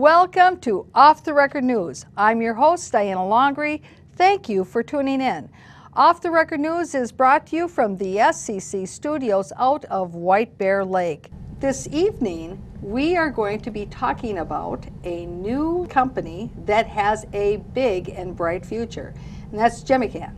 Welcome to Off the Record News. I'm your host, Diana Longry. Thank you for tuning in. Off the Record News is brought to you from the SCC studios out of White Bear Lake. This evening, we are going to be talking about a new company that has a big and bright future, and that's Gemican.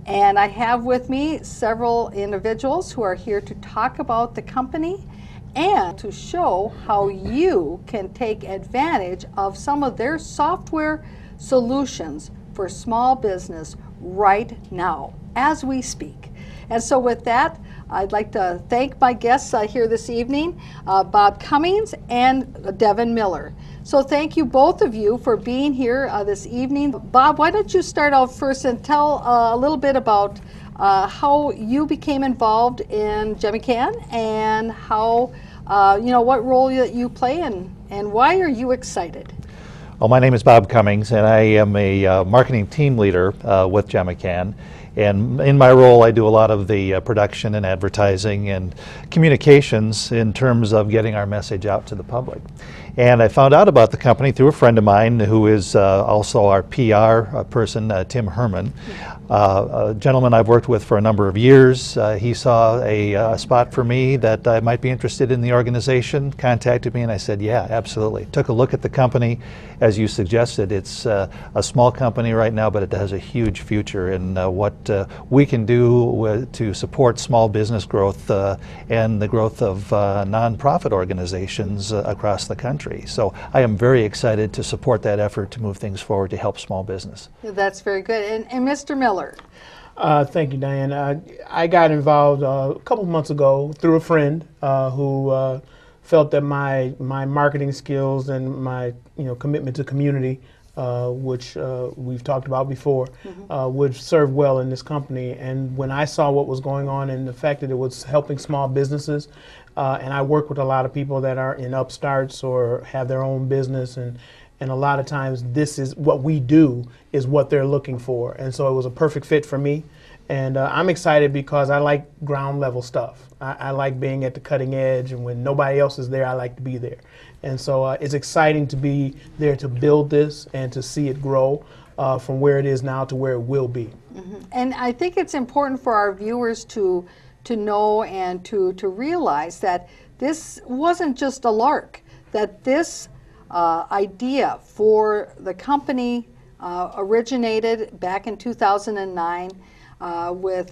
And I have with me several individuals who are here to talk about the company and to show how you can take advantage of some of their software solutions for small business right now, as we speak. And so with that, I'd like to thank my guests here this evening, Bob Cummings and Devin Miller. So thank you both of you for being here this evening. Bob, why don't you start out first and tell a little bit about how you became involved in Gemican and how, what role that you play and why are you excited? Well, my name is Bob Cummings, and I am a marketing team leader with Gemican. And in my role, I do a lot of the production and advertising and communications in terms of getting our message out to the public. And I found out about the company through a friend of mine who is also our PR person, Tim Herman, a gentleman I've worked with for a number of years. He saw a spot for me that I might be interested in the organization, contacted me, and I said, yeah, absolutely. Took a look at the company. As you suggested, it's a small company right now, but it has a huge future in what we can do to support small business growth and the growth of nonprofit organizations across the country. So I am very excited to support that effort to move things forward to help small business. That's very good. And Mr. Miller? Thank you, Diane. I got involved a couple months ago through a friend who felt that my marketing skills and my commitment to community, which we've talked about before, would serve well in this company. And when I saw what was going on and the fact that it was helping small businesses, and I work with a lot of people that are in upstarts or have their own business, and a lot of times this is what we do is what they're looking for. And so it was a perfect fit for me. And I'm excited because I like ground level stuff. I like being at the cutting edge, and when nobody else is there, I like to be there. And so it's exciting to be there to build this and to see it grow from where it is now to where it will be. And I think it's important for our viewers to know and to realize that this wasn't just a lark, that this idea for the company originated back in 2009 with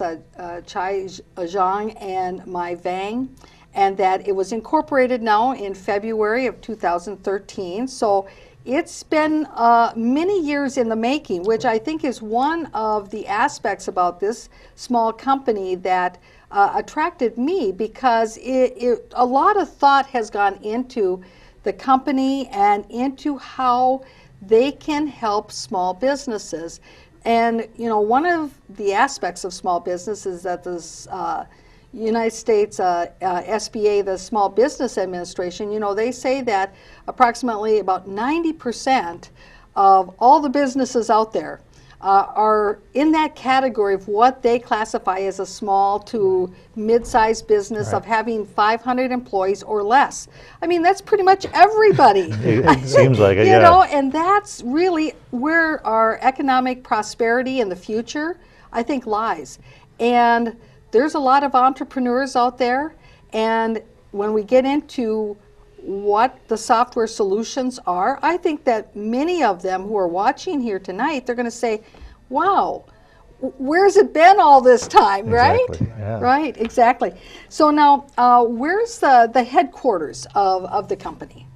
Chai Zhang and Mai Vang, and that it was incorporated now in February of 2013. So it's been many years in the making, which I think is one of the aspects about this small company that attracted me, because a lot of thought has gone into the company and into how they can help small businesses. And one of the aspects of small business is that this United States SBA, the Small Business Administration, they say that approximately about 90% of all the businesses out there are in that category of what they classify as a small to mid-sized business, of having 500 employees or less. I mean, that's pretty much everybody. It seems like it, And that's really where our economic prosperity in the future, I think, lies. And there's a lot of entrepreneurs out there, and when we get into what the software solutions are, I think that many of them who are watching here tonight, they're going to say, wow, where's it been all this time, right? Yeah. Right, exactly. So now, where's the headquarters of the company?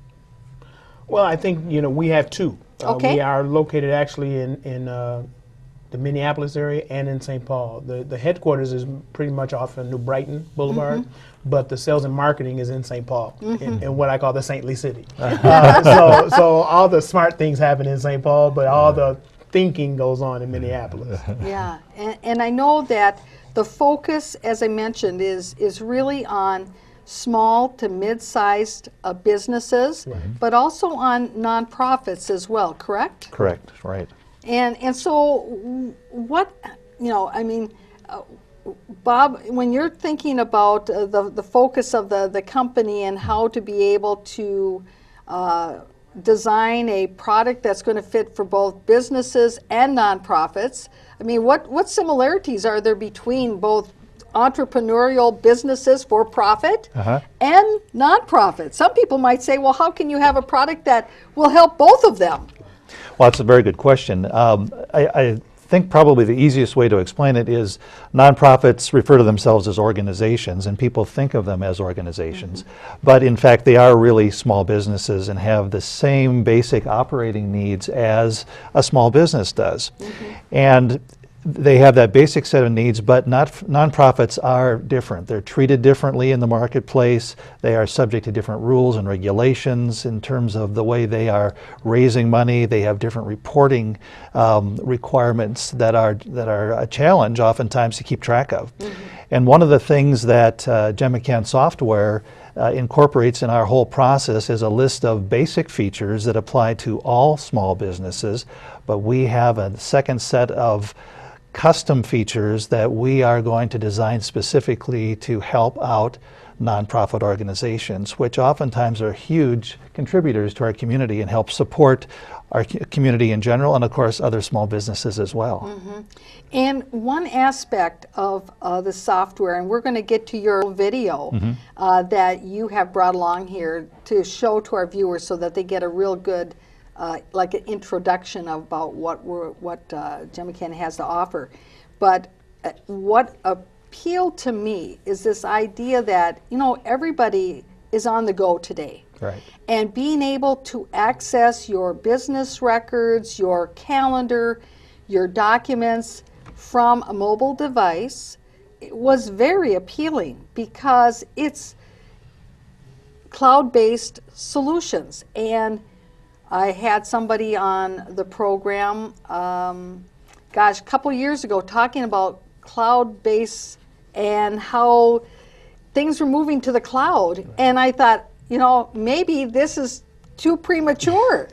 Well, I think, we have two. Okay. We are located actually in the Minneapolis area and in St. Paul. The headquarters is pretty much off of New Brighton Boulevard, but the sales and marketing is in St. Paul, in what I call the saintly city. So all the smart things happen in St. Paul, but all the thinking goes on in Minneapolis. Yeah, and I know that the focus, as I mentioned, is really on small to mid-sized businesses, but also on nonprofits as well, correct? Correct, right. And so what, Bob, when you're thinking about the focus of the company and how to be able to design a product that's going to fit for both businesses and nonprofits. I mean, what similarities are there between both entrepreneurial businesses for profit and nonprofit? Some people might say, well, how can you have a product that will help both of them? Well, that's a very good question. I think probably the easiest way to explain it is nonprofits refer to themselves as organizations, and people think of them as organizations. But in fact, they are really small businesses and have the same basic operating needs as a small business does. And they have that basic set of needs, but nonprofits are different. They're treated differently in the marketplace. They are subject to different rules and regulations in terms of the way they are raising money. They have different reporting requirements that are a challenge oftentimes to keep track of. And one of the things that Gemican software incorporates in our whole process is a list of basic features that apply to all small businesses, but we have a second set of custom features that we are going to design specifically to help out nonprofit organizations, which oftentimes are huge contributors to our community and help support our community in general, and of course other small businesses as well. And one aspect of the software, and we're going to get to your video that you have brought along here to show to our viewers so that they get a real good like an introduction about what Gemican has to offer. But what appealed to me is this idea that, you know, everybody is on the go today. Right. And being able to access your business records, your calendar, your documents from a mobile device was very appealing because it's cloud-based solutions. And I had somebody on the program, gosh, a couple years ago talking about cloud-based and how things were moving to the cloud. And I thought, you know, maybe this is too premature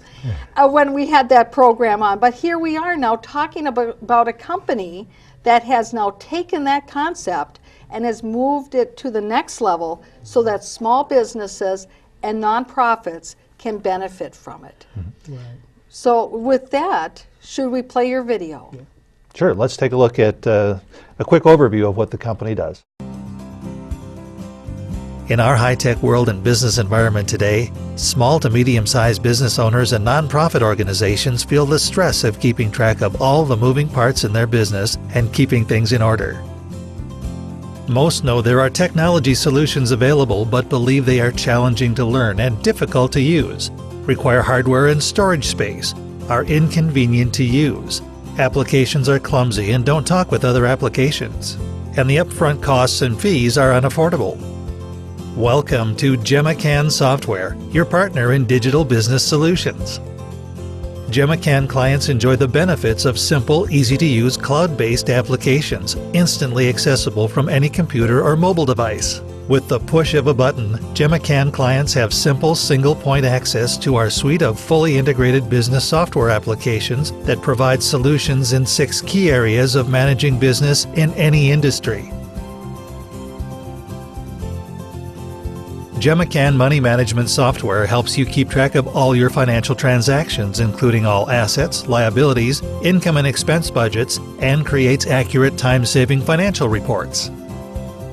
when we had that program on. But here we are now talking about a company that has now taken that concept and has moved it to the next level so that small businesses and nonprofits can benefit from it. Right. So with that, should we play your video? Sure, let's take a look at a quick overview of what the company does. In our high-tech world and business environment today, small to medium-sized business owners and nonprofit organizations feel the stress of keeping track of all the moving parts in their business and keeping things in order. Most know there are technology solutions available but believe they are challenging to learn and difficult to use, require hardware and storage space, are inconvenient to use, applications are clumsy and don't talk with other applications, and the upfront costs and fees are unaffordable. Welcome to Gemican Software, your partner in digital business solutions. Gemican clients enjoy the benefits of simple, easy-to-use cloud-based applications, instantly accessible from any computer or mobile device. With the push of a button, Gemican clients have simple single-point access to our suite of fully integrated business software applications that provide solutions in 6 key areas of managing business in any industry. Gemican Money Management Software helps you keep track of all your financial transactions, including all assets, liabilities, income and expense budgets, and creates accurate time-saving financial reports.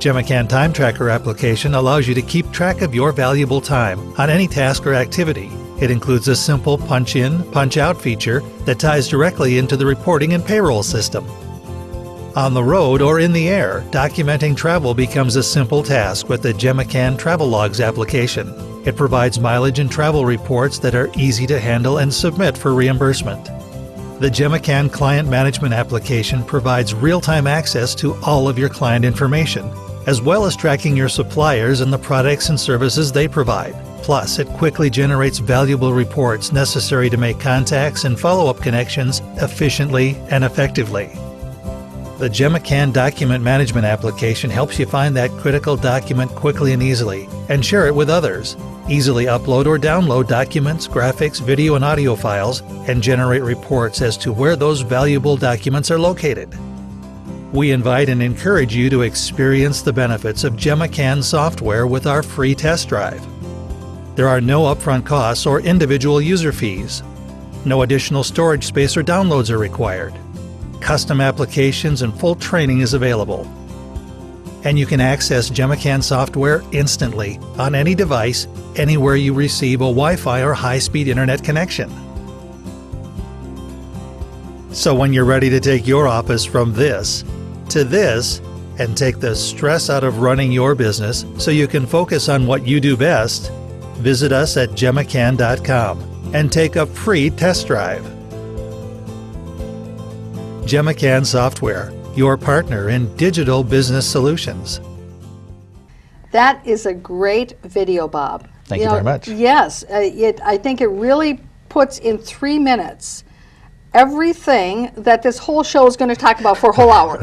Gemican Time Tracker application allows you to keep track of your valuable time on any task or activity. It includes a simple punch-in, punch-out feature that ties directly into the reporting and payroll system. On the road or in the air, documenting travel becomes a simple task with the Gemican Travel Logs application. It provides mileage and travel reports that are easy to handle and submit for reimbursement. The Gemican Client Management application provides real-time access to all of your client information, as well as tracking your suppliers and the products and services they provide. Plus, it quickly generates valuable reports necessary to make contacts and follow-up connections efficiently and effectively. The Gemican Document Management application helps you find that critical document quickly and easily, and share it with others. Easily upload or download documents, graphics, video and audio files, and generate reports as to where those valuable documents are located. We invite and encourage you to experience the benefits of Gemican software with our free test drive. There are no upfront costs or individual user fees. No additional storage space or downloads are required. Custom applications and full training is available. And you can access Gemican software instantly on any device, anywhere you receive a Wi-Fi or high-speed internet connection. So when you're ready to take your office from this to this and take the stress out of running your business so you can focus on what you do best, visit us at Gemican.com and take a free test drive. Gemican Software, your partner in digital business solutions. That is a great video, Bob. Thank you very much. Yes, I think it really puts in 3 minutes everything that this whole show is going to talk about for a whole hour.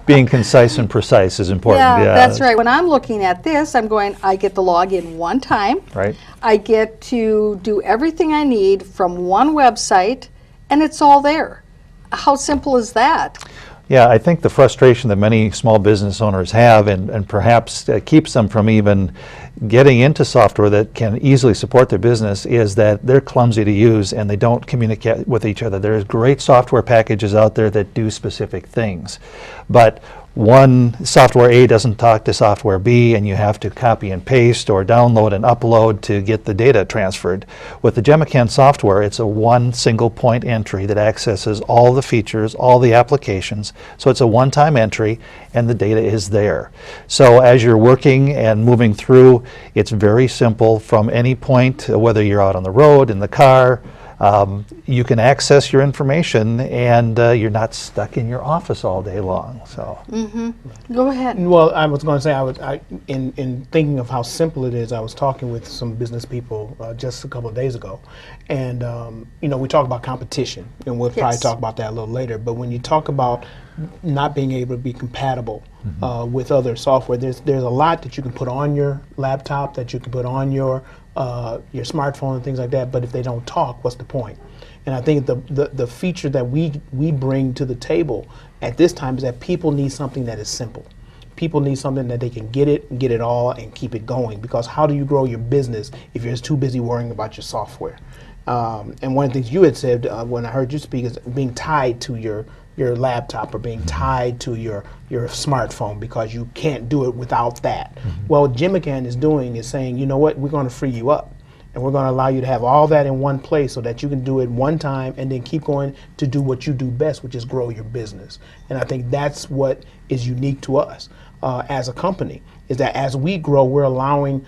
Being concise and precise is important. Yeah, that's right. When I'm looking at this, I'm going, I get to log in one time. Right. I get to do everything I need from one website, and it's all there. How simple is that? Yeah, I think the frustration that many small business owners have and perhaps keeps them from even getting into software that can easily support their business is that they're clumsy to use and they don't communicate with each other. There's great software packages out there that do specific things, but one software A doesn't talk to software B, and you have to copy and paste or download and upload to get the data transferred. With the Gemican software, it's a one single point entry that accesses all the features, all the applications, so it's a one-time entry and the data is there. So as you're working and moving through, it's very simple from any point, whether you're out on the road, in the car, you can access your information and you're not stuck in your office all day long. So, Go ahead. Well, I was going to say, in thinking of how simple it is, I was talking with some business people just a couple of days ago, and you know, we talk about competition, and we'll probably talk about that a little later. But when you talk about not being able to be compatible with other software, there's a lot that you can put on your laptop, that you can put on your smartphone and things like that. But if they don't talk, what's the point? And I think the feature that we bring to the table at this time is that people need something that is simple. People need something that they can get it all, and keep it going. Because how do you grow your business if you're just too busy worrying about your software? And one of the things you had said when I heard you speak is being tied to your laptop or being tied to your smartphone, because you can't do it without that. Well, what Gemican is doing is saying, you know what, we're going to free you up. And we're going to allow you to have all that in one place so that you can do it one time and then keep going to do what you do best, which is grow your business. And I think that's what is unique to us as a company, is that as we grow, we're allowing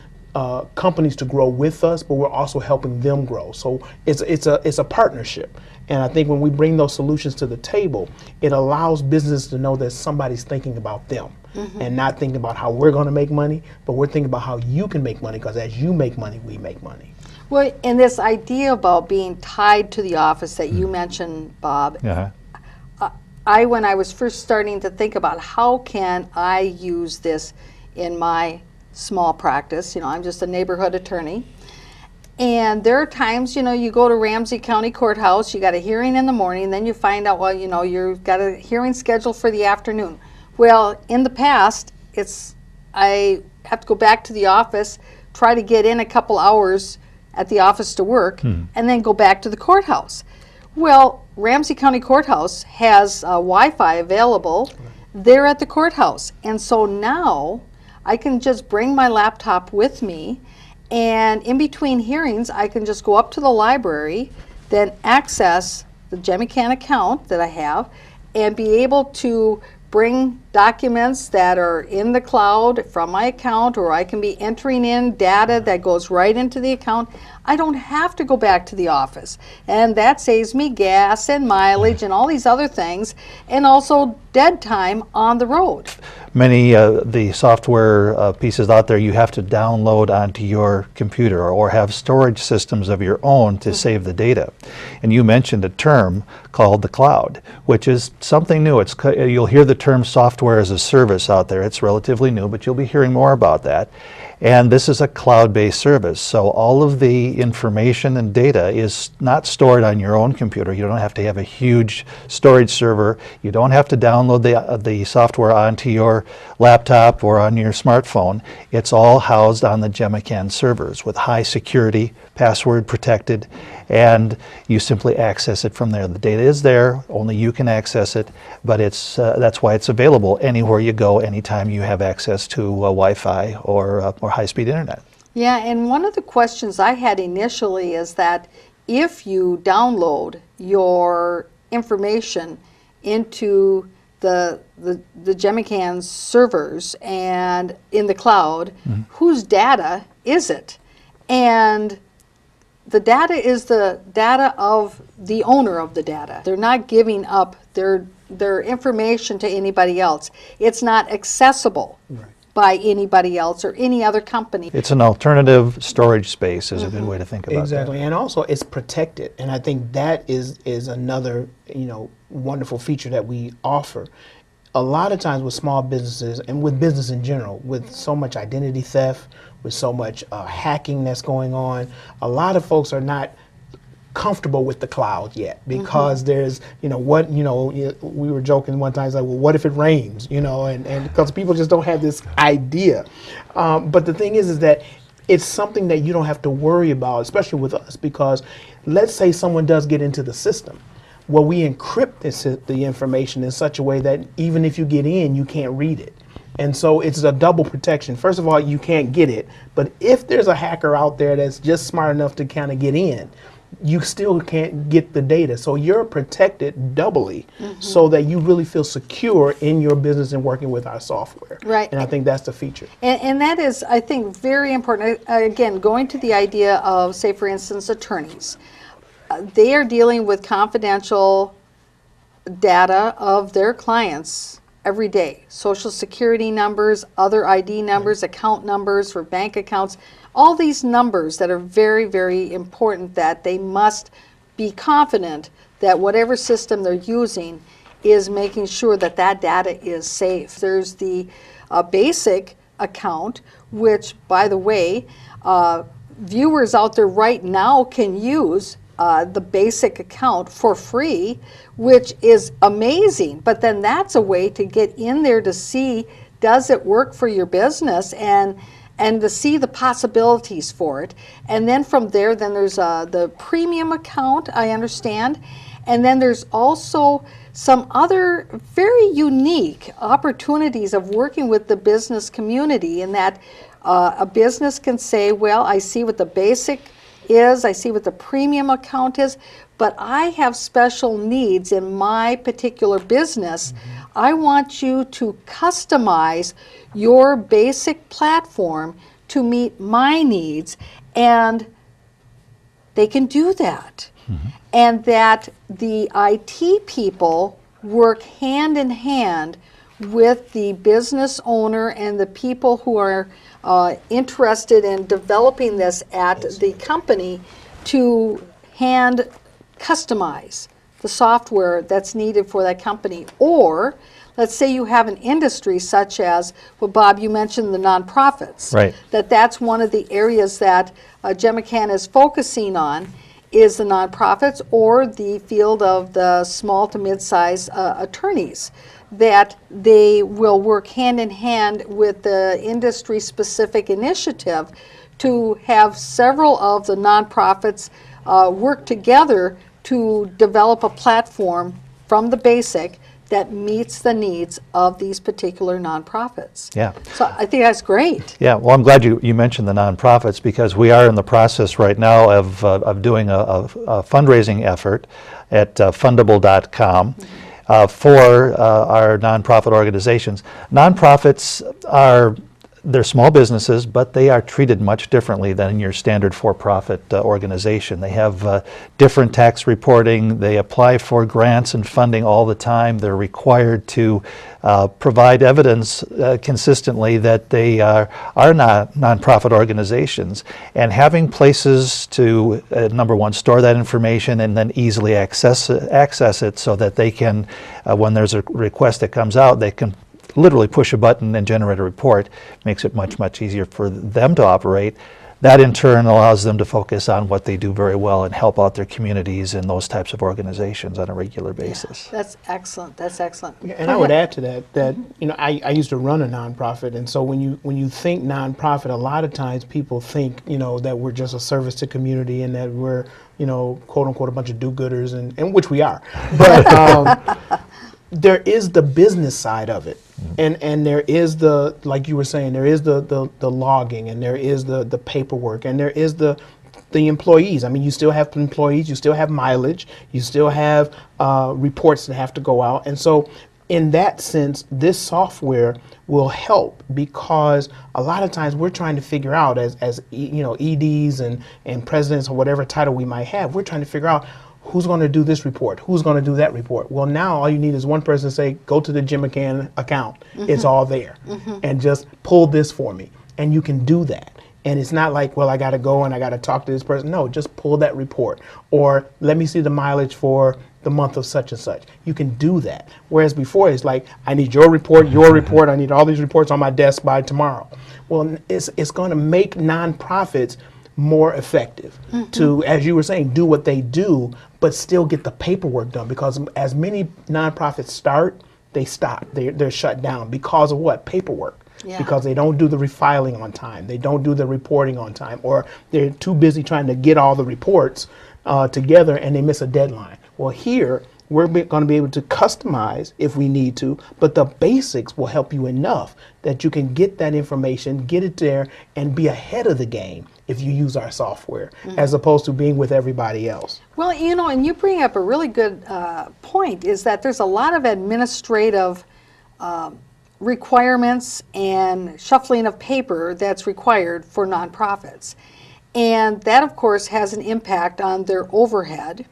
companies to grow with us, but we're also helping them grow. So it's a partnership. And I think when we bring those solutions to the table, it allows businesses to know that somebody's thinking about them. And not thinking about how we're going to make money, but we're thinking about how you can make money, because as you make money, we make money. Well, and this idea about being tied to the office that you mentioned, Bob, when I was first starting to think about how can I use this in my small practice, you know, I'm just a neighborhood attorney, and there are times, you know, you go to Ramsey County Courthouse, you got a hearing in the morning, then you find out, well, you know, you've got a hearing scheduled for the afternoon. Well, in the past, I have to go back to the office, try to get in a couple hours at the office to work, and then go back to the courthouse. Well, Ramsey County Courthouse has Wi-Fi available there at the courthouse. And so now I can just bring my laptop with me, and in between hearings, I can just go up to the library, then access the Gemican account that I have, and be able to bring documents that are in the cloud from my account, or I can be entering in data that goes right into the account. I don't have to go back to the office, and that saves me gas and mileage and all these other things, and also dead time on the road. Many the software pieces out there you have to download onto your computer or have storage systems of your own to save the data. And you mentioned a term called the cloud, which is something new. You'll hear the term software as a service out there. It's relatively new, but you'll be hearing more about that. And this is a cloud-based service, so all of the information and data is not stored on your own computer. You don't have to have a huge storage server. You don't have to download the software onto your laptop or on your smartphone. It's all housed on the Gemican servers with high security, password protected, and you simply access it from there. The data is there, only you can access it, but that's why it's available anywhere you go, anytime you have access to Wi-Fi or high-speed internet. Yeah, and one of the questions I had initially is that if you download your information into the Gemican servers and in the cloud, whose data is it? And the data is the data of the owner of the data. They're not giving up their information to anybody else. It's not accessible by anybody else or any other company. It's an alternative storage space is a good way to think about Exactly, that. and also it's protected, and I think that is another wonderful feature that we offer. A lot of times with small businesses and with business in general, with so much identity theft, with so much hacking that's going on, a lot of folks are not comfortable with the cloud yet because there's, we were joking one time, it's like, well, what if it rains, and because people just don't have this idea. But the thing is that it's something that you don't have to worry about, especially with us, because let's say someone does get into the system. Well, we encrypt the information in such a way that even if you get in, you can't read it. And so it's a double protection. First of all, you can't get it, but if there's a hacker out there that's just smart enough to kind of get in, you still can't get the data. So you're protected doubly so that you really feel secure in your business and working with our software. Right. And I think that's the feature. And that is, I think, very important. Again, going to the idea of, say, for instance, attorneys. They are dealing with confidential data of their clients every day. Social security numbers, other ID numbers, account numbers for bank accounts, all these numbers that are very, very important, that they must be confident that whatever system they're using is making sure that that data is safe. There's the basic account, which, by the way, viewers out there right now can use the basic account for free, which is amazing. But then that's a way to get in there to see, does it work for your business, and to see the possibilities for it. And then from there, then there's the premium account, I understand. And then there's also some other very unique opportunities of working with the business community, in that a business can say, well, I see what the basic is, I see what the premium account is, but I have special needs in my particular business. I want you to customize your basic platform to meet my needs, and they can do that. And that the IT people work hand in hand with the business owner and the people who are interested in developing this at the company to hand customize the software that's needed for that company. Or let's say you have an industry such as, well, Bob, you mentioned the nonprofits. Right. That's one of the areas that Gemican is focusing on, is the nonprofits, or the field of the small to mid-size attorneys, that they will work hand in hand with the industry-specific initiative to have several of the nonprofits work together to develop a platform from the basic that meets the needs of these particular nonprofits. Yeah. So I think that's great. Yeah, well, I'm glad you mentioned the nonprofits, because we are in the process right now of doing a fundraising effort at fundable.com for our nonprofit organizations. Nonprofits they're small businesses, but they are treated much differently than your standard for-profit organization. They have different tax reporting. They apply for grants and funding all the time. They're required to provide evidence consistently that they are not nonprofit organizations. And having places to, number one, store that information and then easily access it so that they can, when there's a request that comes out, they can literally push a button and generate a report. Makes it much, much easier for them to operate. That in turn allows them to focus on what they do very well and help out their communities and those types of organizations on a regular basis. Yeah, that's excellent. That's excellent. Yeah, and I would add to that I used to run a nonprofit, and so when you think nonprofit, a lot of times people think that we're just a service to community and that we're quote unquote a bunch of do-gooders, and which we are, but there is the business side of it. And there is the, like you were saying, there is the logging, and there is the paperwork, and there is the employees. I mean, you still have employees, you still have mileage, you still have reports that have to go out. And so in that sense, this software will help, because a lot of times we're trying to figure out as EDs and presidents or whatever title we might have, we're trying to figure out who's going to do this report, who's going to do that report. Well, now all you need is one person to say, go to the Gemican account. It's all there. And just pull this for me. And you can do that. And it's not like, well, I got to go and I got to talk to this person. No, just pull that report. Or let me see the mileage for the month of such and such. You can do that. Whereas before, it's like, I need your report, I need all these reports on my desk by tomorrow. Well, it's going to make nonprofits more effective to, as you were saying, do what they do, but still get the paperwork done. Because as many nonprofits start, they stop. They're shut down because of what? Paperwork. Yeah. Because they don't do the refiling on time. They don't do the reporting on time. Or they're too busy trying to get all the reports together and they miss a deadline. Well, here, we're going to be able to customize if we need to, but the basics will help you enough that you can get that information, get it there, and be ahead of the game if you use our software, as opposed to being with everybody else. Well, and you bring up a really good point, is that there's a lot of administrative requirements and shuffling of paper that's required for nonprofits. And that, of course, has an impact on their overhead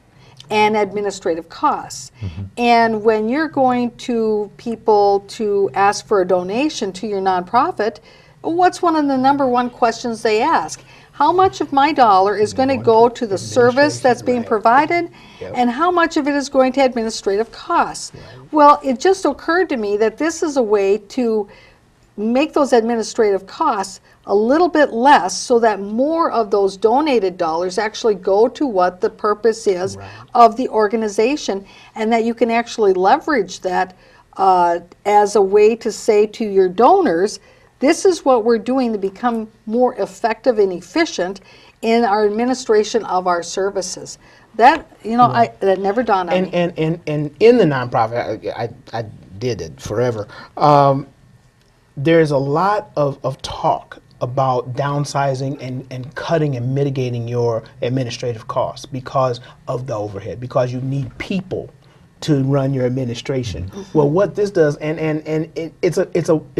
and administrative costs. And when you're going to people to ask for a donation to your nonprofit, what's one of the #1 questions they ask? How much of my dollar is going to go to the service that's being provided, and how much of it is going to administrative costs? Well, it just occurred to me that this is a way to make those administrative costs a little bit less, so that more of those donated dollars actually go to what the purpose is of the organization, and that you can actually leverage that as a way to say to your donors, this is what we're doing to become more effective and efficient in our administration of our services. That, that never dawned on me. And in the nonprofit, I did it forever. There's a lot of talk about downsizing and cutting and mitigating your administrative costs because of the overhead, because you need people to run your administration. Well, what this does, and it's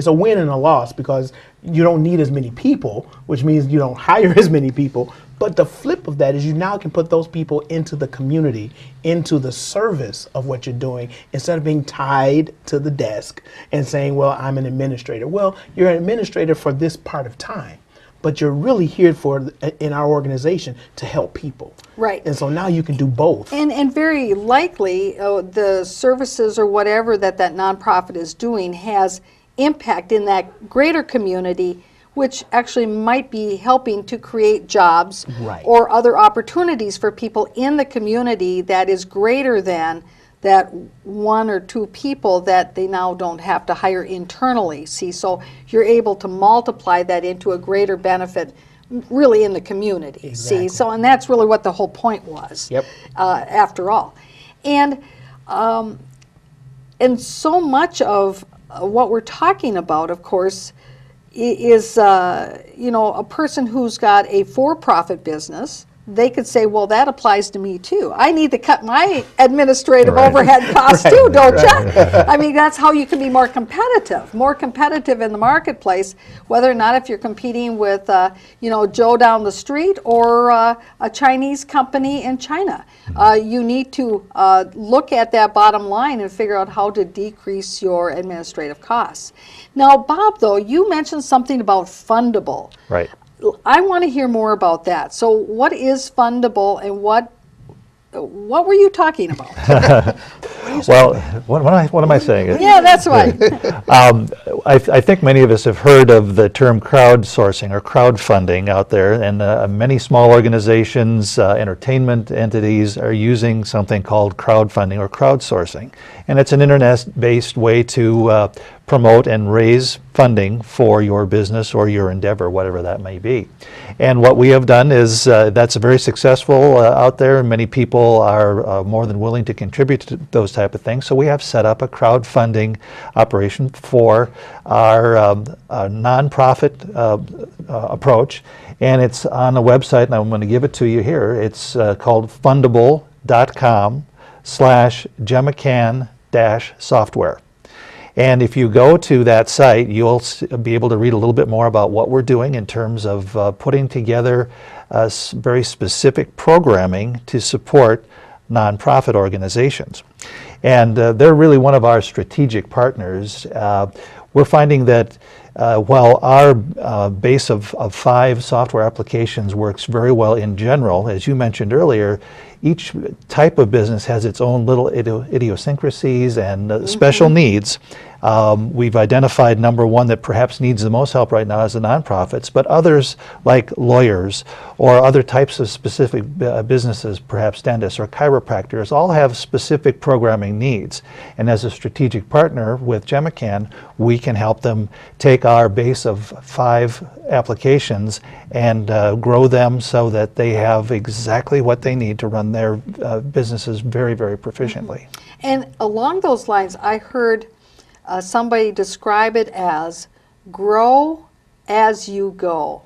a win and a loss, because you don't need as many people, which means you don't hire as many people. But the flip of that is you now can put those people into the community, into the service of what you're doing, instead of being tied to the desk and saying, well, I'm an administrator. Well, you're an administrator for this part of time, but you're really here in our organization to help people. Right. And so now you can do both. And very likely the services or whatever that nonprofit is doing has impact in that greater community, which actually might be helping to create jobs or other opportunities for people in the community that is greater than that 1 or 2 people that they now don't have to hire internally. See, so you're able to multiply that into a greater benefit really in the community. See, so, and that's really what the whole point was, after all. And so much of what we're talking about, of course, is a person who's got a for-profit business. They could say, well, that applies to me too. I need to cut my administrative overhead costs too, don't you? I mean, that's how you can be more competitive in the marketplace, whether or not if you're competing with, Joe down the street or a Chinese company in China. You need to look at that bottom line and figure out how to decrease your administrative costs. Now, Bob, though, you mentioned something about fundable. Right. I want to hear more about that. So what is fundable, and what were you talking about? Well, what am I saying? Yeah, that's right. I think many of us have heard of the term crowdsourcing or crowdfunding out there, and many small organizations, entertainment entities are using something called crowdfunding or crowdsourcing. And it's an internet-based way to promote and raise funding for your business or your endeavor, whatever that may be. And what we have done is that's very successful out there. Many people are more than willing to contribute to those type of things. So we have set up a crowdfunding operation for our nonprofit approach, and it's on the website, and I'm going to give it to you here. It's called fundable.com/Gemican-software. And if you go to that site, you'll be able to read a little bit more about what we're doing in terms of putting together very specific programming to support nonprofit organizations. And they're really one of our strategic partners. We're finding that while our base of 5 software applications works very well in general, as you mentioned earlier, each type of business has its own little idiosyncrasies and special needs. We've identified number one that perhaps needs the most help right now is the nonprofits, but others like lawyers or other types of specific businesses, perhaps dentists or chiropractors, all have specific programming needs. And as a strategic partner with Gemican, we can help them take our base of 5 applications and grow them so that they have exactly what they need to run their businesses very, very proficiently. And along those lines, I heard somebody describe it as grow as you go,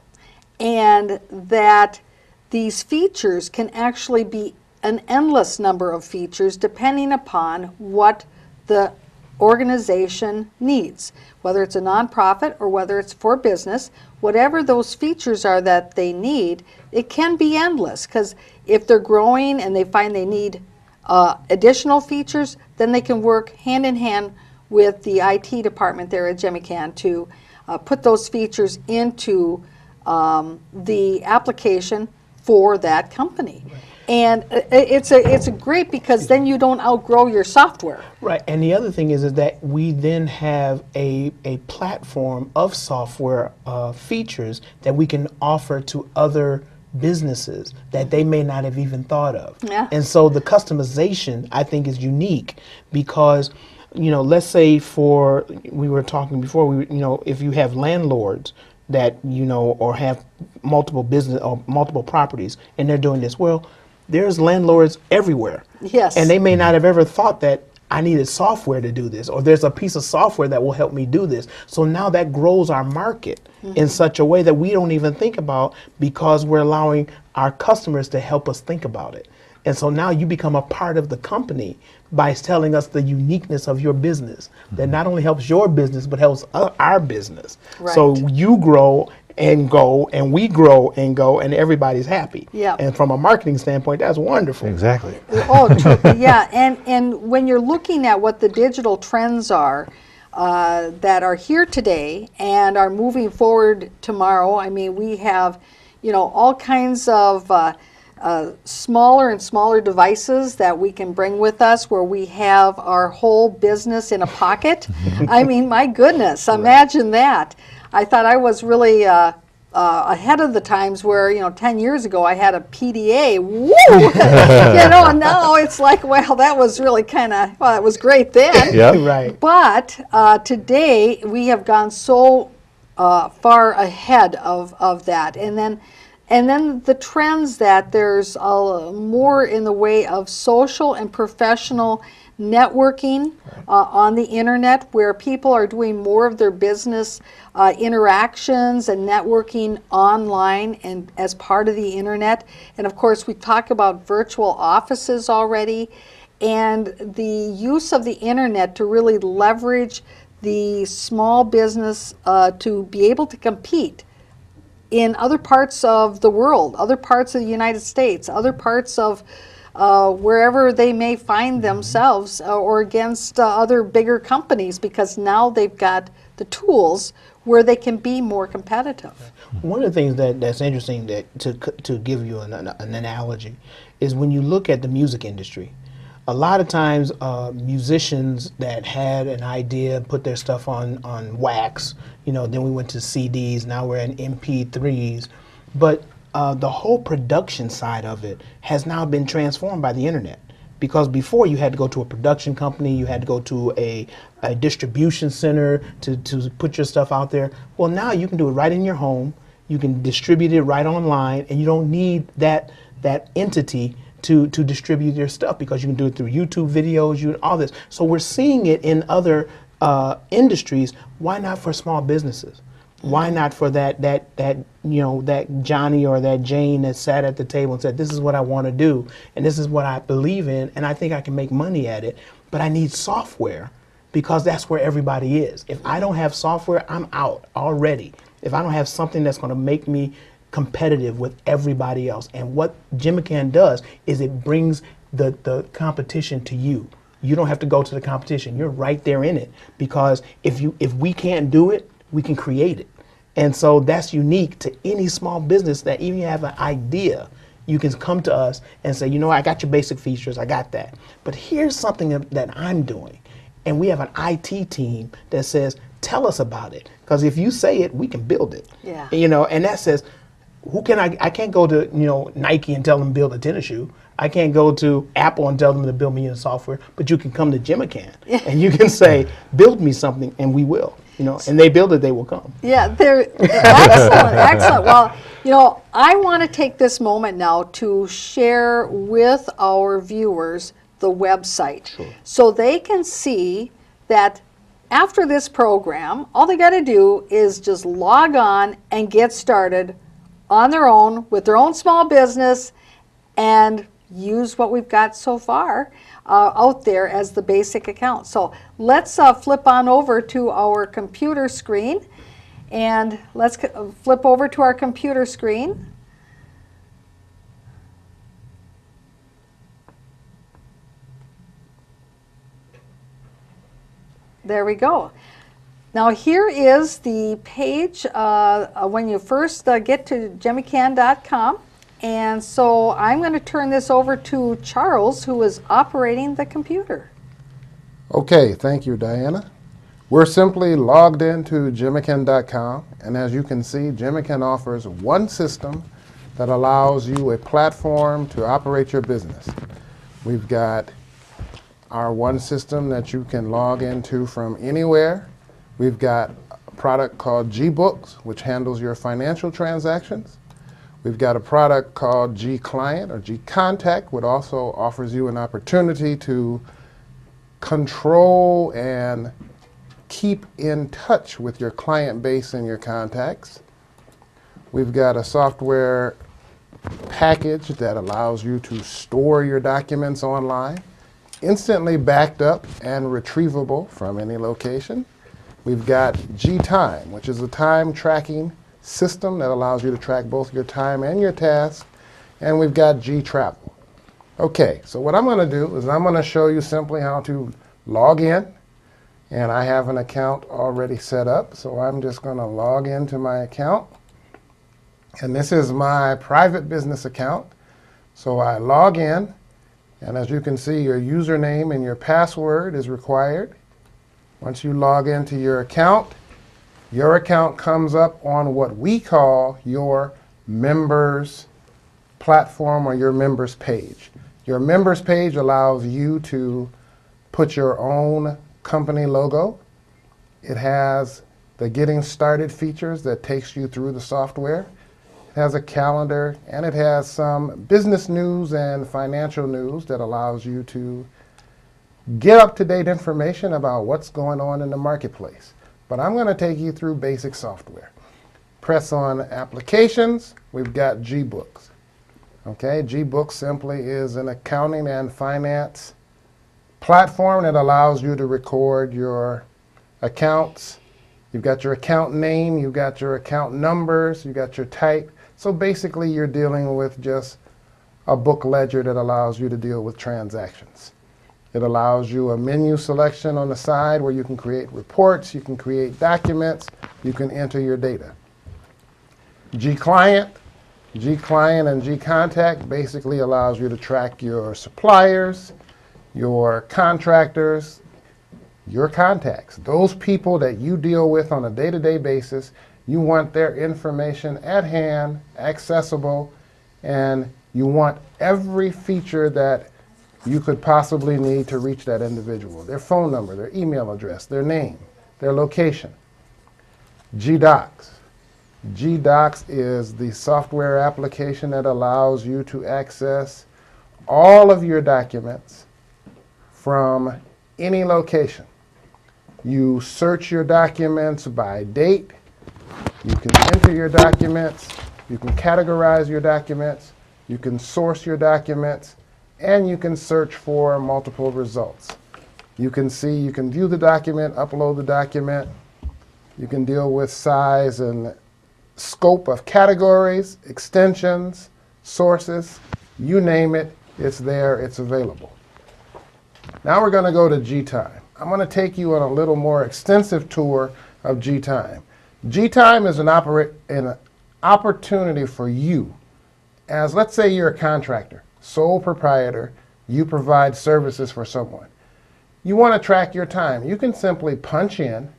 and that these features can actually be an endless number of features depending upon what the organization needs, whether it's a nonprofit or whether it's for business. Whatever those features are that they need, it can be endless, because if they're growing and they find they need additional features, then they can work hand in hand with the IT department there at Gemican to put those features into the application for that company. Right. And it's a great, because then you don't outgrow your software. Right, and the other thing is that we then have a platform of software features that we can offer to other businesses that they may not have even thought of. Yeah. And so the customization, I think, is unique because, you know, let's say we were talking before, if you have landlords that, or have multiple business or multiple properties and they're doing this, well, there's landlords everywhere. Yes. And they may not have ever thought that I needed software to do this, or there's a piece of software that will help me do this. So now that grows our market in such a way that we don't even think about, because we're allowing our customers to help us think about it. And so now you become a part of the company by telling us the uniqueness of your business that not only helps your business, but helps our business. Right. So you grow and go, and we grow and go, and everybody's happy. Yeah. And from a marketing standpoint, that's wonderful. Exactly. Oh, yeah. And when you're looking at what the digital trends are that are here today and are moving forward tomorrow, I mean, we have, all kinds of smaller and smaller devices that we can bring with us, where we have our whole business in a pocket. I mean, my goodness, imagine that. I thought I was really ahead of the times, where 10 years ago I had a PDA. Woo! And now it's like, well, that was really it was great then. Yeah. Right. But today we have gone so far ahead of that, and then the trends that there's more in the way of social and professional networking on the internet, where people are doing more of their business interactions and networking online and as part of the internet. And of course, we talk about virtual offices already, and the use of the internet to really leverage the small business to be able to compete in other parts of the world, other parts of the United States, other parts of wherever they may find themselves, or against other bigger companies, because now they've got the tools where they can be more competitive. One of the things that's interesting, that to give you an analogy, is when you look at the music industry. a lot of times musicians that had an idea put their stuff on wax, then we went to CDs, now we're in MP3s, but the whole production side of it has now been transformed by the internet. Because before you had to go to a production company, you had to go to a distribution center to put your stuff out there. Well, now you can do it right in your home. You can distribute it right online, and you don't need that entity to distribute your stuff, because you can do it through YouTube videos, all this. So we're seeing it in other industries. Why not for small businesses? Why not for that Johnny or that Jane that sat at the table and said, this is what I want to do, and this is what I believe in, and I think I can make money at it, but I need software, because that's where everybody is. If I don't have software, I'm out already. If I don't have something that's going to make me competitive with everybody else. And what Gemican does is it brings the competition to you. You don't have to go to the competition. You're right there in it, because if we can't do it, we can create it. And so that's unique to any small business, that even you have an idea, you can come to us and say, I got your basic features, I got that. But here's something that I'm doing. And we have an IT team that says, tell us about it. Because if you say it, we can build it. Yeah. And that says, I can't go to Nike and tell them to build a tennis shoe. I can't go to Apple and tell them to build me a software, but you can come to Gemican and you can say, build me something, and we will. And they build it, they will come. Yeah, they're excellent, excellent. Well, I want to take this moment now to share with our viewers the website. Sure. So they can see that after this program, all they got to do is just log on and get started on their own with their own small business and use what we've got so far out there as the basic account. So let's flip on over to our computer screen, and let's flip over to our computer screen. There we go. Now here is the page when you first get to gemican.com. And so I'm going to turn this over to Charles, who is operating the computer. Okay, thank you, Diana. We're simply logged into Gemican.com, and as you can see, Gemican offers one system that allows you a platform to operate your business. We've got our one system that you can log into from anywhere. We've got a product called G-Books, which handles your financial transactions. We've got a product called G-Client or G-Contact, which also offers you an opportunity to control and keep in touch with your client base and your contacts. We've got a software package that allows you to store your documents online, instantly backed up and retrievable from any location. We've got G-Time, which is a time tracking system that allows you to track both your time and your tasks. And we've got G-Travel. Okay, so what I'm going to do is I'm going to show you simply how to log in. And I have an account already set up, so I'm just going to log into my account. And this is my private business account. So I log in, and as you can see, your username and your password is required. Once you log into your account comes up on what we call your members platform or your members page. Your members page allows you to put your own company logo. It has the getting started features that takes you through the software. It has a calendar, and it has some business news and financial news that allows you to get up-to-date information about what's going on in the marketplace. But I'm going to take you through basic software. Press on Applications. We've got G-Books. Okay, G-Books simply is an accounting and finance platform that allows you to record your accounts. You've got your account name, you've got your account numbers, you've got your type. So basically you're dealing with just a book ledger that allows you to deal with transactions. It allows you a menu selection on the side where you can create reports, you can create documents, you can enter your data. G-Client and G-Contact basically allows you to track your suppliers, your contractors, your contacts, those people that you deal with on a day-to-day basis. You want their information at hand, accessible, and you want every feature that you could possibly need to reach that individual. Their phone number, their email address, their name, their location. GDocs. GDocs is the software application that allows you to access all of your documents from any location. You search your documents by date. You can enter your documents. You can categorize your documents. You can source your documents. And you can search for multiple results. You can view the document, upload the document. You can deal with size and scope of categories, extensions, sources, you name it, it's there, it's available. Now we're going to go to G-Time. I'm going to take you on a little more extensive tour of G-Time. G-Time is an opportunity for you, as let's say you're a contractor, sole proprietor, you provide services for someone. You want to track your time. You can simply punch in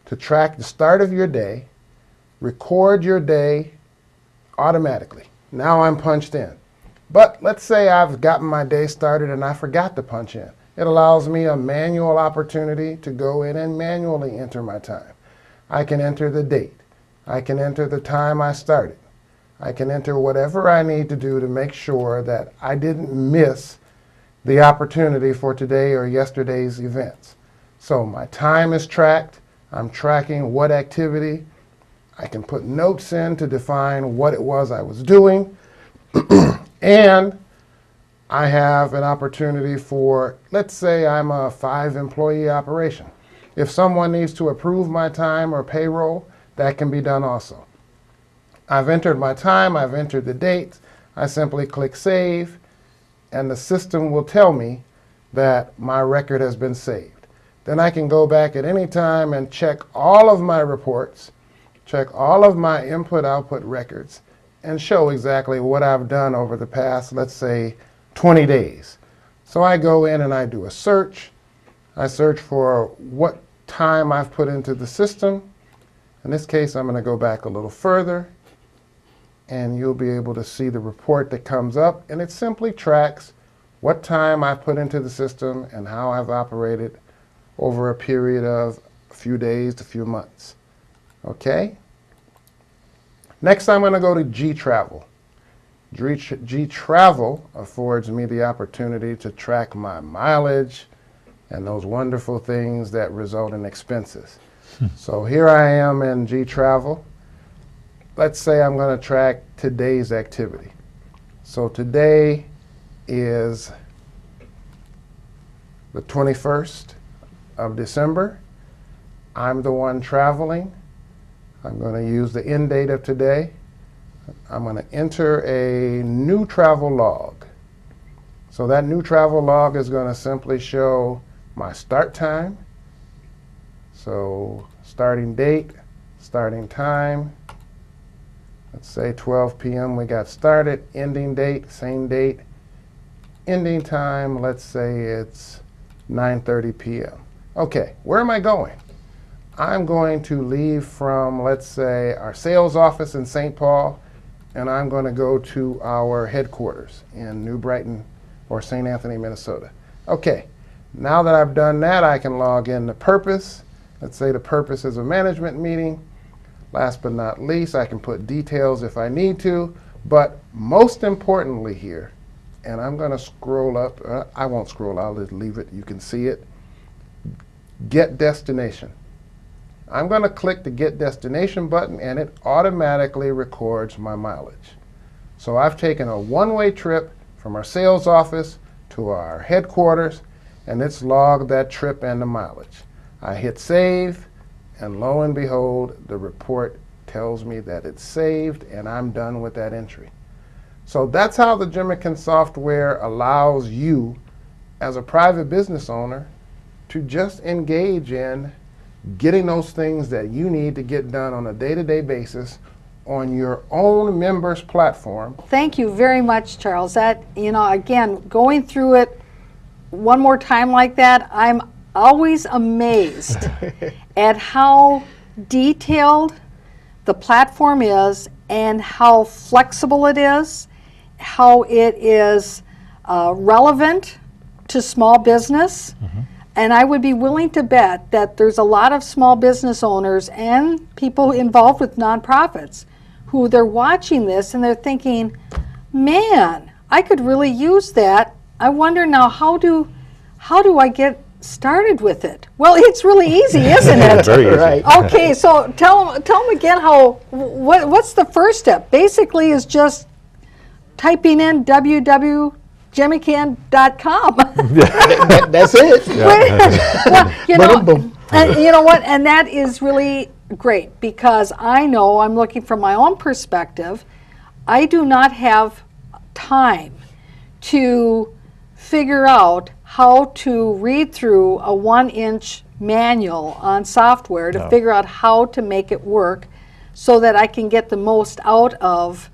to track the start of your day, record your day automatically. Now I'm punched in. But let's say I've gotten my day started and I forgot to punch in. It allows me a manual opportunity to go in and manually enter my time. I can enter the date. I can enter the time I started. I can enter whatever I need to do to make sure that I didn't miss the opportunity for today or yesterday's events. So my time is tracked. I'm tracking what activity. I can put notes in to define what it was I was doing. And I have an opportunity for, let's say I'm a 5-employee operation. If someone needs to approve my time or payroll, that can be done also. I've entered my time, I've entered the date, I simply click save, and the system will tell me that my record has been saved. Then I can go back at any time and check all of my reports, check all of my input-output records, and show exactly what I've done over the past, let's say, 20 days. So I go in and I do a search. I search for what time I've put into the system. In this case, I'm going to go back a little further, and you'll be able to see the report that comes up, and it simply tracks what time I've put into the system and how I've operated over a period of a few days to a few months. Okay? Next, I'm going to go to G-Travel. G-Travel affords me the opportunity to track my mileage and those wonderful things that result in expenses. So here I am in G-Travel. Let's say I'm going to track today's activity. So today is the 21st of December. I'm the one traveling. I'm going to use the end date of today. I'm going to enter a new travel log. So that new travel log is going to simply show my start time. So starting date, starting time. Let's say 12 p.m. we got started. Ending date, same date. Ending time, let's say it's 9:30 p.m. Okay, where am I going? I'm going to leave from, let's say, our sales office in St. Paul, and I'm going to go to our headquarters in New Brighton or St. Anthony, Minnesota. Okay, now that I've done that, I can log in to Purpose. Let's say the Purpose is a management meeting. Last but not least, I can put details if I need to, but most importantly here, and I'm going to scroll up, I won't scroll, I'll just leave it, you can see it, Get Destination. I'm going to click the Get Destination button, and it automatically records my mileage. So I've taken a one-way trip from our sales office to our headquarters, and it's logged that trip and the mileage. I hit save, and lo and behold, the report tells me that it's saved, and I'm done with that entry. So that's how the Gemican software allows you, as a private business owner, to just engage in getting those things that you need to get done on a day-to-day basis on your own members platform. Thank you very much, Charles. That, again, going through it one more time like that, I'm always amazed at how detailed the platform is and how flexible it is, how it is relevant to small business. And I would be willing to bet that there's a lot of small business owners and people involved with nonprofits who they're watching this and they're thinking, man, I could really use that. I wonder now, how do I get started with it? Well, it's really easy, isn't it? Very easy. Right. Okay, so tell them again what's the first step? Basically is just typing in www.gemican.com. That's it. Well, you know, Boom. and you know what? And that is really great because I know I'm looking from my own perspective. I do not have time to figure out how to read through a 1-inch manual on software to figure out how to make it work so that I can get the most out of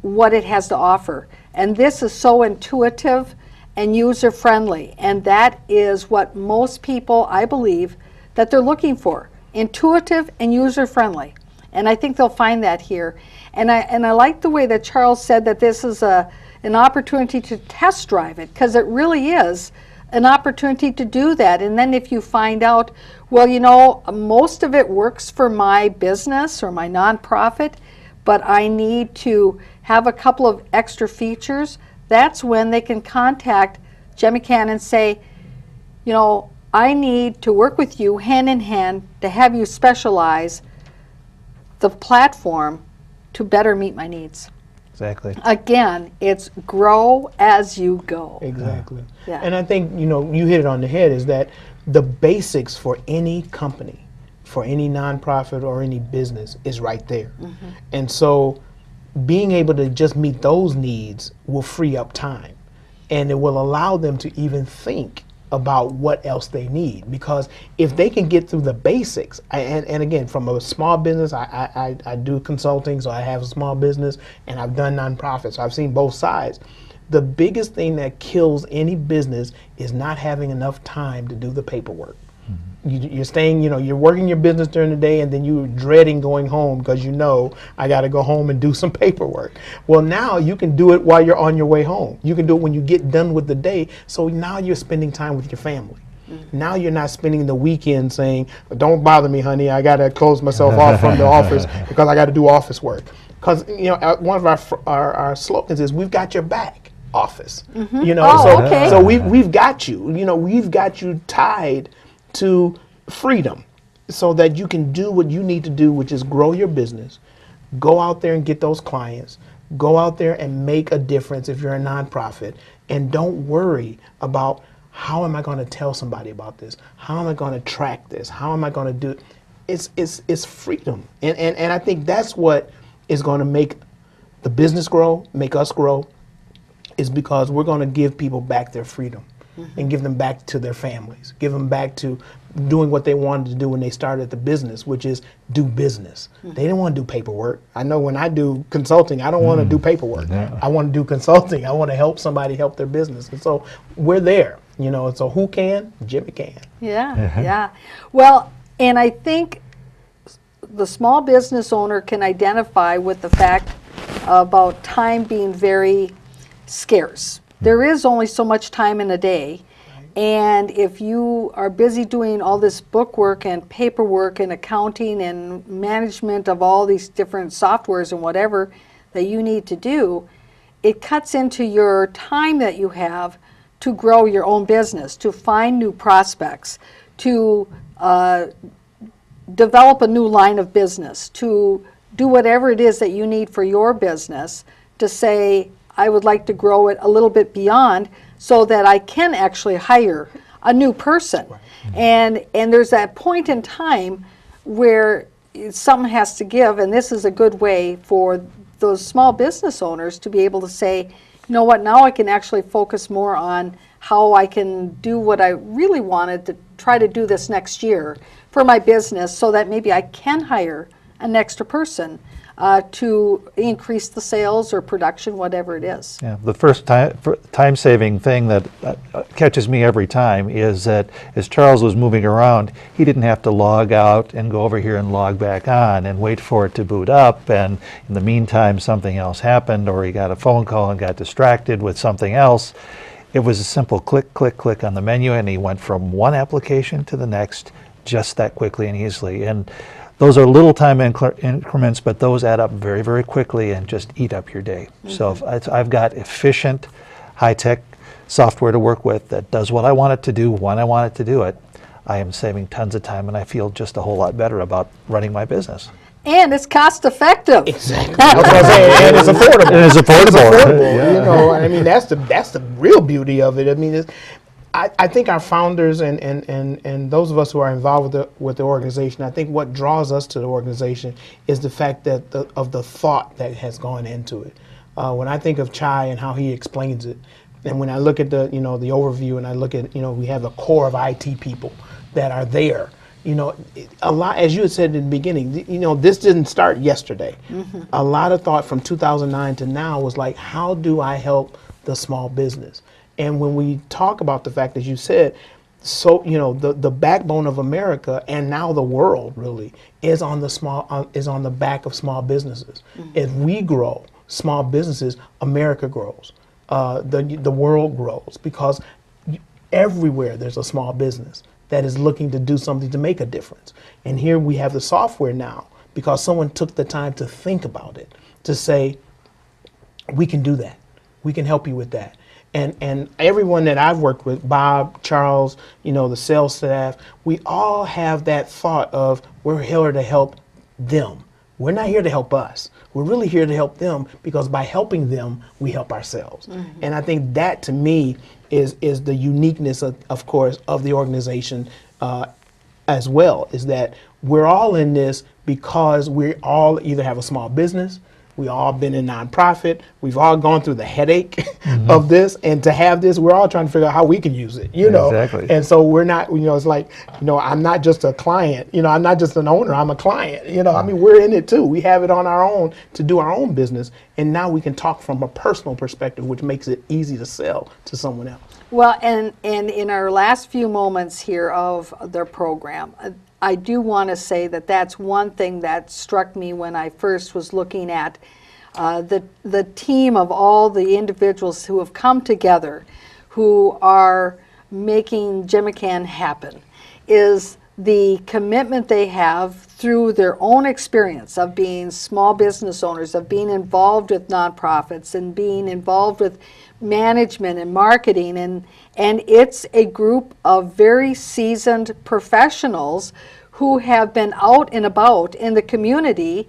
what it has to offer. And this is so intuitive and user-friendly, and that is what most people, I believe, that they're looking for. Intuitive and user-friendly. And I think they'll find that here. And I like the way that Charles said that this is an opportunity to test drive it, because it really is an opportunity to do that. And then if you find out, well, you know, most of it works for my business or my nonprofit, but I need to have a couple of extra features, that's when they can contact Gemican and say, you know, I need to work with you hand in hand to have you specialize the platform to better meet my needs. Exactly. Again, it's grow as you go. Exactly. Yeah. And I think, you know, you hit it on the head, is that the basics for any company, for any nonprofit or any business is right there. And so being able to just meet those needs will free up time, and it will allow them to even think about what else they need. Because if they can get through the basics, and again, from a small business, I do consulting, so I have a small business, and I've done nonprofits, so I've seen both sides. The biggest thing that kills any business is not having enough time to do the paperwork. You're staying, you know, you're working your business during the day, and then you're dreading going home because you know, I got to go home and do some paperwork. Well, now you can do it while you're on your way home. You can do it when you get done with the day. So now you're spending time with your family. Now you're not spending the weekend saying, don't bother me, honey, I got to close myself off from the office because I got to do office work. Because, you know, one of our slogans is, we've got your back, office. You know, so we've got you. You know, we've got you tied to freedom so that you can do what you need to do, which is grow your business, go out there and get those clients, go out there and make a difference if you're a nonprofit, and don't worry about, how am I going to tell somebody about this? How am I going to track this? How am I going to do it? It's freedom. And I think that's what is going to make the business grow, make us grow, is because we're going to give people back their freedom. And give them back to their families, give them back to doing what they wanted to do when they started the business, which is do business. They didn't want to do paperwork. I know when I do consulting, I don't want to do paperwork. I want to do consulting. I want to help somebody help their business. And so we're there, you know, and so who can? Jimmy can. Yeah. Well, and I think the small business owner can identify with the fact about time being very scarce. There is only so much time in a day, and if you are busy doing all this bookwork and paperwork and accounting and management of all these different softwares and whatever that you need to do, it cuts into your time that you have to grow your own business, to find new prospects, to develop a new line of business, to do whatever it is that you need for your business, to say, I would like to grow it a little bit beyond so that I can actually hire a new person. And there's that point in time where something has to give, and this is a good way for those small business owners to be able to say, you know what, now I can actually focus more on how I can do what I really wanted to try to do this next year for my business, so that maybe I can hire an extra person to increase the sales or production, whatever it is. Yeah, the first time-saving thing that catches me every time is that as Charles was moving around, he didn't have to log out and go over here and log back on and wait for it to boot up, and in the meantime something else happened, or he got a phone call and got distracted with something else. It was a simple click, click, click on the menu, and he went from one application to the next just that quickly and easily. And those are little time increments, but those add up very, very quickly and just eat up your day. So if I've got efficient, high-tech software to work with that does what I want it to do when I want it to do it, I am saving tons of time, and I feel just a whole lot better about running my business. And it's cost effective. Exactly. That's what I'm saying. And it's affordable. And it's affordable. You know, I mean, that's the real beauty of it. I mean, I think our founders and those of us who are involved with the organization, I think what draws us to the organization is the fact that of the thought that has gone into it. When I think of Chai and how he explains it, and when I look at the the overview, and I look at we have a core of IT people that are there. A lot, as you had said in the beginning, this didn't start yesterday. A lot of thought from 2009 to now was like, how do I help the small business? And when we talk about the fact, as you said, so the backbone of America and now the world really is on the back of small businesses. If we grow small businesses, America grows, the world grows, because everywhere there's a small business that is looking to do something to make a difference. And here we have the software now because someone took the time to think about it, to say, we can do that. We can help you with that. And everyone that I've worked with, Bob, Charles, the sales staff, we all have that thought of, we're here to help them. We're not here to help us. We're really here to help them, because by helping them, we help ourselves. And I think that, to me, is the uniqueness, of course, of the organization as well, is that we're all in this because we all either have a small business, we all been in nonprofit, we've all gone through the headache of this, and to have this, we're all trying to figure out how we can use it, Exactly. And so we're not, it's like, I'm not just a client, I'm not just an owner, I'm a client, I mean, we're in it too. We have it on our own to do our own business, and now we can talk from a personal perspective, which makes it easy to sell to someone else. Well, and in our last few moments here of the program, I do want to say that that's one thing that struck me when I first was looking at the team of all the individuals who have come together, who are making Gemican happen, is the commitment they have through their own experience of being small business owners, of being involved with nonprofits and being involved with management and marketing, and it's a group of very seasoned professionals who have been out and about in the community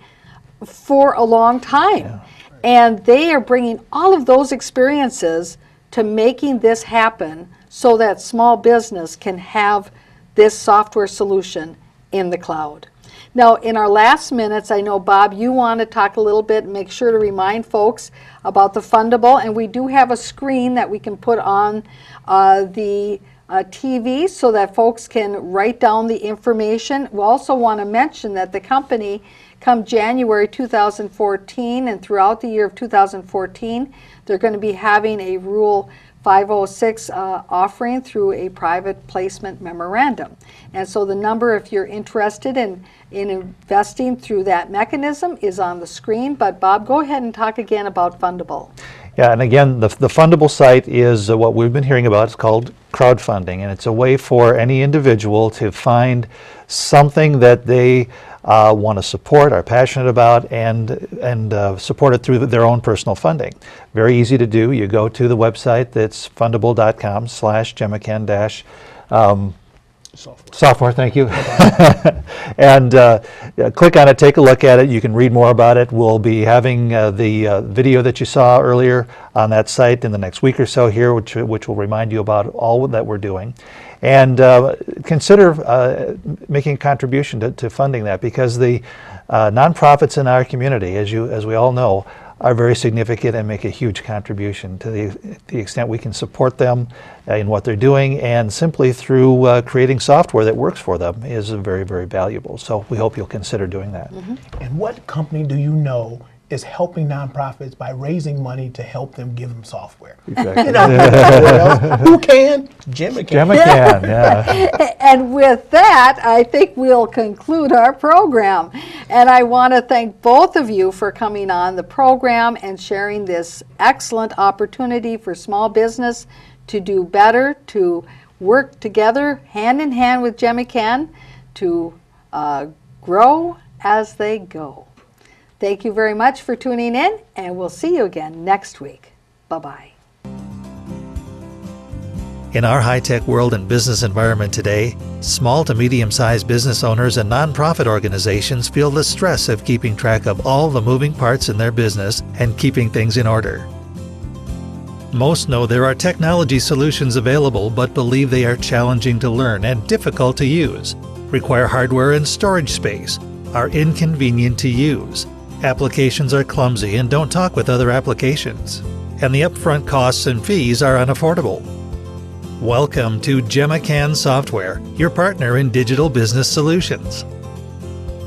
for a long time. Yeah. And they are bringing all of those experiences to making this happen so that small business can have this software solution in the cloud. Now, in our last minutes, I know, Bob, you want to talk a little bit and make sure to remind folks about the Fundable, and we do have a screen that we can put on the TV so that folks can write down the information. We also want to mention that the company, come January 2014 and throughout the year of 2014, they're going to be having a Rule 506 offering through a private placement memorandum. And so the number, if you're interested in investing through that mechanism, is on the screen. But Bob, go ahead and talk again about Fundable. Yeah, and again, the Fundable site is what we've been hearing about. It's called crowdfunding, and it's a way for any individual to find something that they want to support, are passionate about, and support it through their own personal funding. Very easy to do. You go to the website that's fundable.com/Gemican- software, thank you. And click on it, take a look at it. You can read more about it. We'll be having the video that you saw earlier on that site in the next week or so here, which will remind you about all that we're doing. And consider making a contribution to funding that, because the nonprofits in our community, as we all know, are very significant and make a huge contribution to the extent we can support them in what they're doing, and simply through creating software that works for them is very, very valuable. So we hope you'll consider doing that. And what company do you know is helping nonprofits by raising money to help them give them software? Exactly. You know, who can? Gemican. Gemican, yeah. And with that, I think we'll conclude our program. And I want to thank both of you for coming on the program and sharing this excellent opportunity for small business to do better, to work together hand in hand with Gemican to grow as they go. Thank you very much for tuning in, and we'll see you again next week. Bye-bye. In our high-tech world and business environment today, small to medium-sized business owners and nonprofit organizations feel the stress of keeping track of all the moving parts in their business and keeping things in order. Most know there are technology solutions available but believe they are challenging to learn and difficult to use, require hardware and storage space, are inconvenient to use, applications are clumsy and don't talk with other applications, and the upfront costs and fees are unaffordable. Welcome to Gemican Software, your partner in digital business solutions.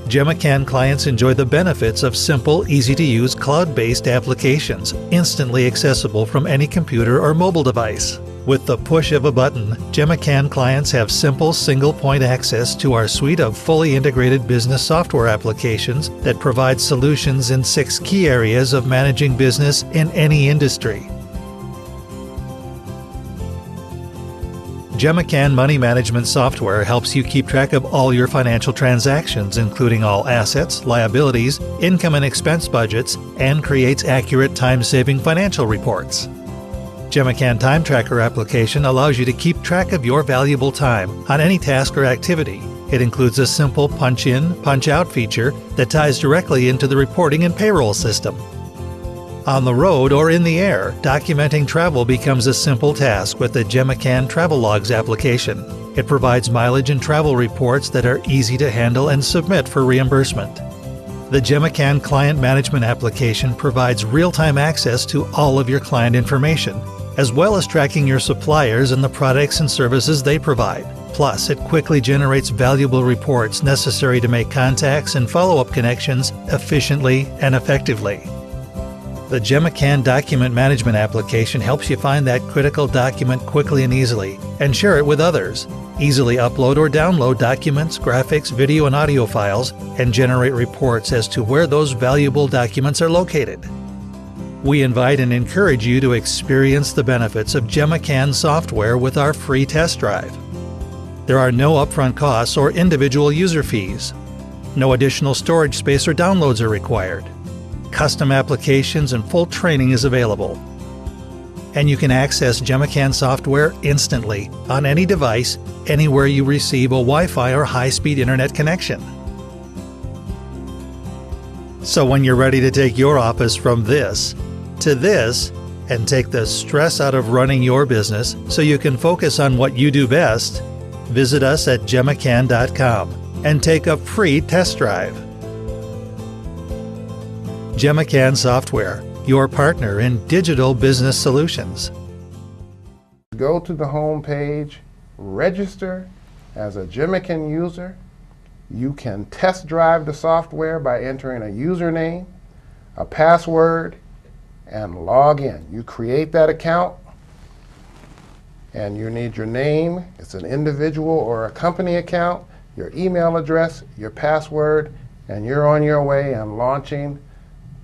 Gemican clients enjoy the benefits of simple, easy-to-use cloud-based applications, instantly accessible from any computer or mobile device. With the push of a button, Gemican clients have simple single-point access to our suite of fully integrated business software applications that provide solutions in 6 key areas of managing business in any industry. Gemican Money Management Software helps you keep track of all your financial transactions, including all assets, liabilities, income and expense budgets, and creates accurate time-saving financial reports. Gemican Time Tracker application allows you to keep track of your valuable time on any task or activity. It includes a simple punch-in, punch-out feature that ties directly into the reporting and payroll system. On the road or in the air, documenting travel becomes a simple task with the Gemican Travel Logs application. It provides mileage and travel reports that are easy to handle and submit for reimbursement. The Gemican Client Management application provides real-time access to all of your client information, as well as tracking your suppliers and the products and services they provide. Plus, it quickly generates valuable reports necessary to make contacts and follow-up connections efficiently and effectively. The Gemican Document Management application helps you find that critical document quickly and easily and share it with others. Easily upload or download documents, graphics, video and audio files, and generate reports as to where those valuable documents are located. We invite and encourage you to experience the benefits of Gemican software with our free test drive. There are no upfront costs or individual user fees. No additional storage space or downloads are required. Custom applications and full training is available. And you can access Gemican software instantly on any device, anywhere you receive a Wi-Fi or high-speed internet connection. So when you're ready to take your office from this to this and take the stress out of running your business so you can focus on what you do best, visit us at gemican.com and take a free test drive. Gemican Software, your partner in digital business solutions. Go to the home page, register as a Gemican user. You can test drive the software by entering a username, a password, and log in. You create that account, and you need your name. It's an individual or a company account, your email address, your password, and you're on your way and launching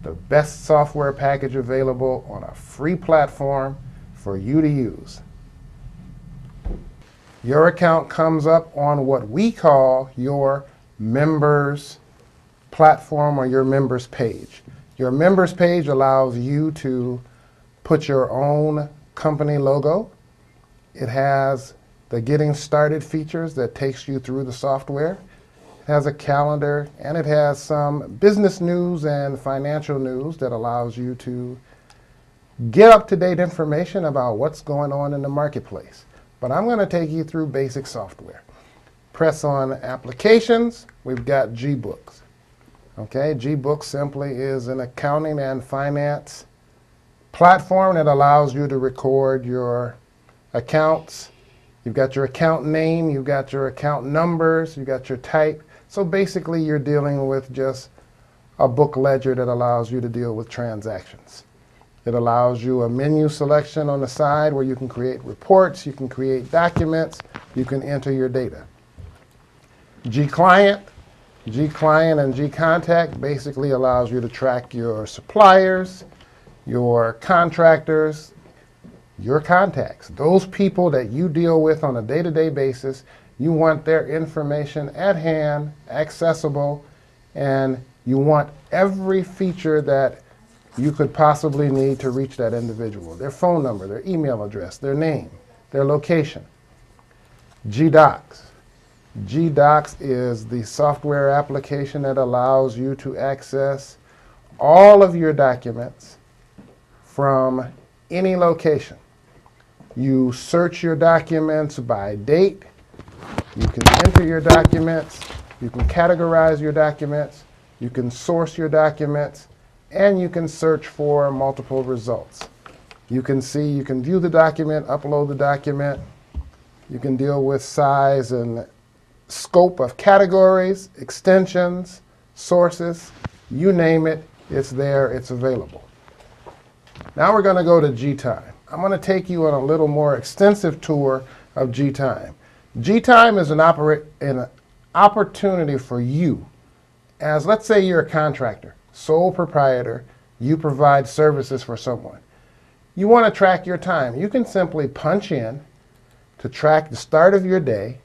the best software package available on a free platform for you to use. Your account comes up on what we call your members platform or your members page. Your members page allows you to put your own company logo. It has the getting started features that takes you through the software. It has a calendar, and it has some business news and financial news that allows you to get up-to-date information about what's going on in the marketplace. But I'm going to take you through basic software. Press on Applications. We've got G-Books. Okay, Gbook simply is an accounting and finance platform that allows you to record your accounts. You've got your account name, you've got your account numbers, you've got your type. So basically you're dealing with just a book ledger that allows you to deal with transactions. It allows you a menu selection on the side where you can create reports, you can create documents, you can enter your data. Gclient and Gcontact basically allows you to track your suppliers, your contractors, your contacts, those people that you deal with on a day-to-day basis. You want their information at hand, accessible, and you want every feature that you could possibly need to reach that individual. Their phone number, their email address, their name, their location. Gdocs. Gdocs is the software application that allows you to access all of your documents from any location. You search your documents by date. You can enter your documents. You can categorize your documents. You can source your documents. And you can search for multiple results. You can view the document, upload the document. You can deal with size and scope of categories, extensions, sources, you name it, it's there, it's available. Now we're going to go to Gtime. I'm going to take you on a little more extensive tour of Gtime. Gtime is an opportunity for you, as let's say you're a contractor, sole proprietor, you provide services for someone. You want to track your time. You can simply punch in to track the start of your day,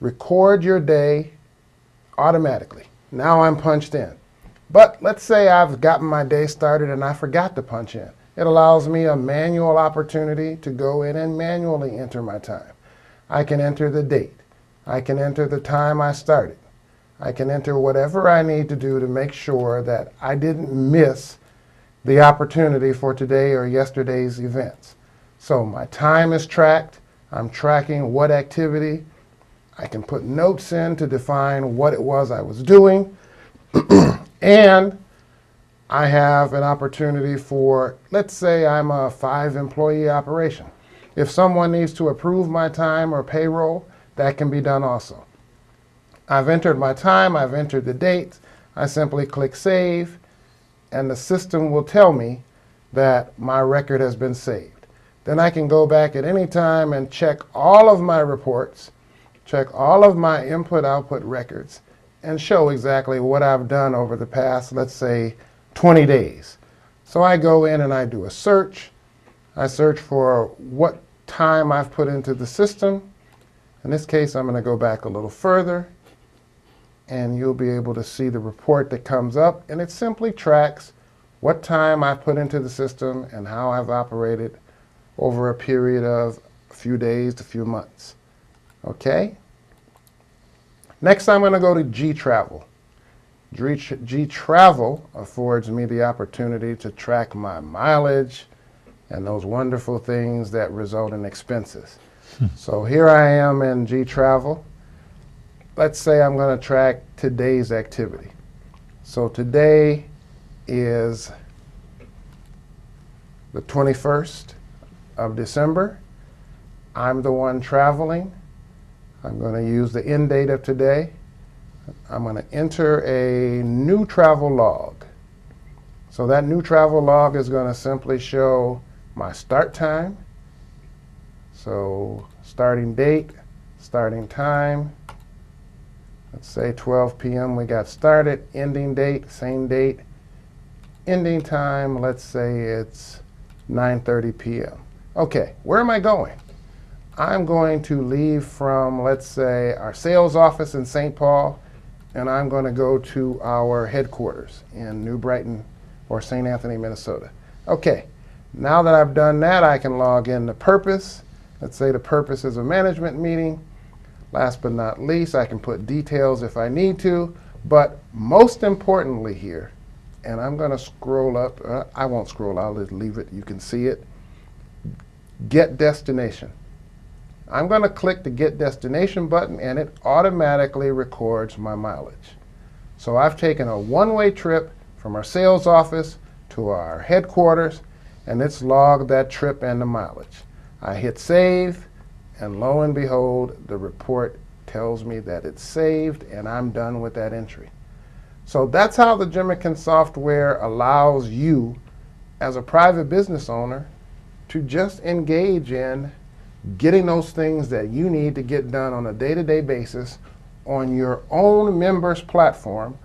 record your day automatically. Now I'm punched in. But let's say I've gotten my day started and I forgot to punch in. It allows me a manual opportunity to go in and manually enter my time. I can enter the date. I can enter the time I started. I can enter whatever I need to do to make sure that I didn't miss the opportunity for today or yesterday's events. So my time is tracked. I'm tracking what activity. I can put notes in to define what it was I was doing. And I have an opportunity for, let's say I'm a 5-employee operation. If someone needs to approve my time or payroll, that can be done also. I've entered my time, I've entered the date, I simply click save, and the system will tell me that my record has been saved. Then I can go back at any time and check all of my reports, check all of my input-output records, and show exactly what I've done over the past, let's say, 20 days. So I go in and I do a search. I search for what time I've put into the system. In this case, I'm going to go back a little further, and you'll be able to see the report that comes up, and it simply tracks what time I've put into the system and how I've operated over a period of a few days to a few months. Okay? Next, I'm going to go to Gtravel. Gtravel affords me the opportunity to track my mileage and those wonderful things that result in expenses. So here I am in Gtravel. Let's say I'm going to track today's activity. So today is the 21st of December. I'm the one traveling. I'm going to use the end date of today. I'm going to enter a new travel log. So that new travel log is going to simply show my start time. So starting date, starting time. Let's say 12 p.m. we got started. Ending date, same date. Ending time, let's say it's 9:30 p.m. Okay, where am I going? I'm going to leave from, let's say, our sales office in St. Paul, and I'm going to go to our headquarters in New Brighton or St. Anthony, Minnesota. Okay, now that I've done that, I can log in to Purpose. Let's say the purpose is a management meeting. Last but not least, I can put details if I need to, but most importantly here, and I'm going to scroll up, I won't scroll, I'll just leave it, you can see it, Get Destination. I'm going to click the Get Destination button, and it automatically records my mileage. So I've taken a one-way trip from our sales office to our headquarters, and it's logged that trip and the mileage. I hit save, and lo and behold, the report tells me that it's saved and I'm done with that entry. So that's how the Gemican software allows you as a private business owner to just engage in getting those things that you need to get done on a day-to-day basis on your own members' platform